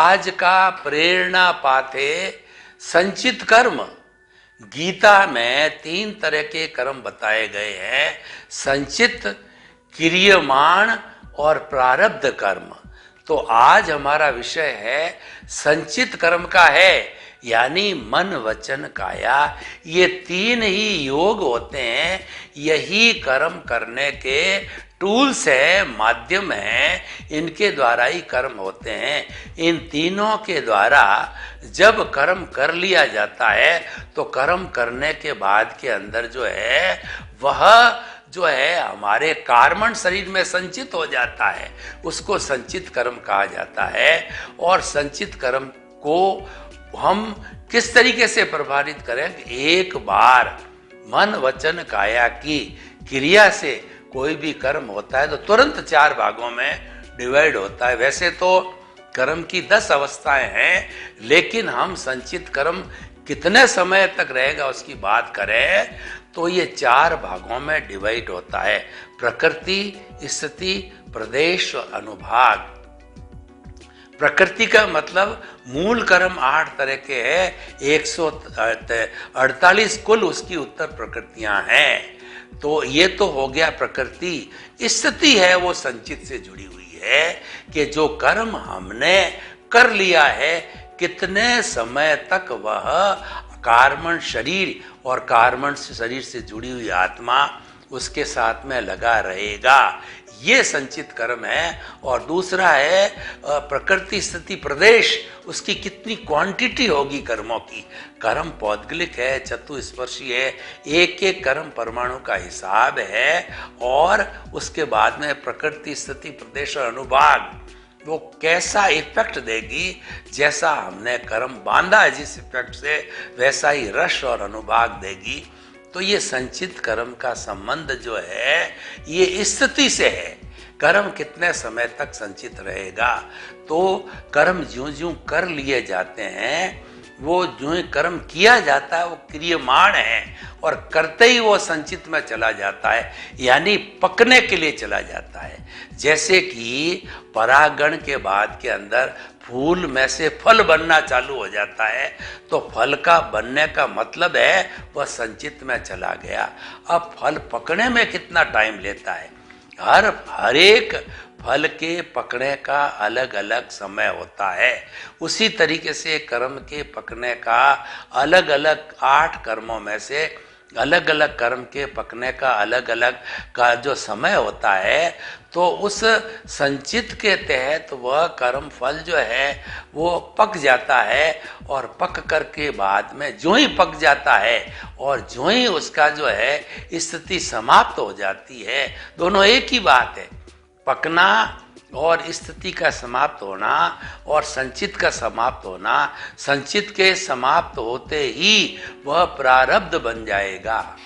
आज का प्रेरणा पाथे संचित कर्म। गीता में 3 तरह के कर्म बताए गए हैं, संचित, क्रियमाण और प्रारब्ध कर्म। तो आज हमारा विषय है संचित कर्म का है, यानी मन वचन काया, ये 3 ही योग होते हैं। यही कर्म करने के टूल्स है, माध्यम है, इनके द्वारा ही कर्म होते हैं। इन तीनों के द्वारा जब कर्म कर लिया जाता है तो कर्म करने के बाद के अंदर जो है वह जो है हमारे कार्बन शरीर में संचित हो जाता है, उसको संचित कर्म कहा जाता है। और संचित कर्म को हम किस तरीके से प्रभावित करें? एक बार मन वचन काया की क्रिया से कोई भी कर्म होता है तो तुरंत 4 भागों में डिवाइड होता है। वैसे तो कर्म की 10 अवस्थाएं हैं, लेकिन हम संचित कर्म कितने समय तक रहेगा उसकी बात करें तो ये 4 भागों में डिवाइड होता है, प्रकृति, स्थिति, प्रदेश और अनुभाग। प्रकृति का मतलब मूल कर्म 8 तरह के हैं, 148 कुल उसकी उत्तर प्रकृतियां हैं। तो ये तो हो गया प्रकृति। स्थिति है वो संचित से जुड़ी हुई है कि जो कर्म हमने कर लिया है कितने समय तक वह कार्बन शरीर और कार्बन शरीर से जुड़ी हुई आत्मा उसके साथ में लगा रहेगा, ये संचित कर्म है। और दूसरा है प्रकृति, स्थिति, प्रदेश, उसकी कितनी क्वांटिटी होगी कर्मों की। कर्म पौद्गलिक है, चतुस्पर्शी है, एक एक कर्म परमाणु का हिसाब है। और उसके बाद में प्रकृति, स्थिति, प्रदेश और अनुभाग, वो कैसा इफेक्ट देगी, जैसा हमने कर्म बांधा है जिस इफेक्ट से, वैसा ही रस और अनुभाग देगी। तो ये संचित कर्म का संबंध जो है ये स्थिति से है, कर्म कितने समय तक संचित रहेगा। तो कर्म ज्यों ज्यों कर लिए जाते हैं, वो ज्यों कर्म किया जाता है वो क्रियमाण है, और करते ही वो संचित में चला जाता है, यानी पकने के लिए चला जाता है। जैसे कि परागण के बाद के अंदर फूल में से फल बनना चालू हो जाता है, तो फल का बनने का मतलब है वह संचित में चला गया। अब फल पकने में कितना टाइम लेता है? हर एक फल के पकने का अलग अलग समय होता है। उसी तरीके से कर्म के पकने का अलग अलग 8 कर्मों में से अलग अलग कर्म के पकने का अलग अलग का जो समय होता है, तो उस संचित के तहत वह कर्म फल जो है वो पक जाता है। और पक कर के बाद में जो ही पक जाता है और जो ही उसका जो है स्थिति समाप्त हो जाती है, दोनों एक ही बात है। पकना और स्थिति का समाप्त होना और संचित का समाप्त होना, संचित के समाप्त होते ही वह प्रारब्ध बन जाएगा।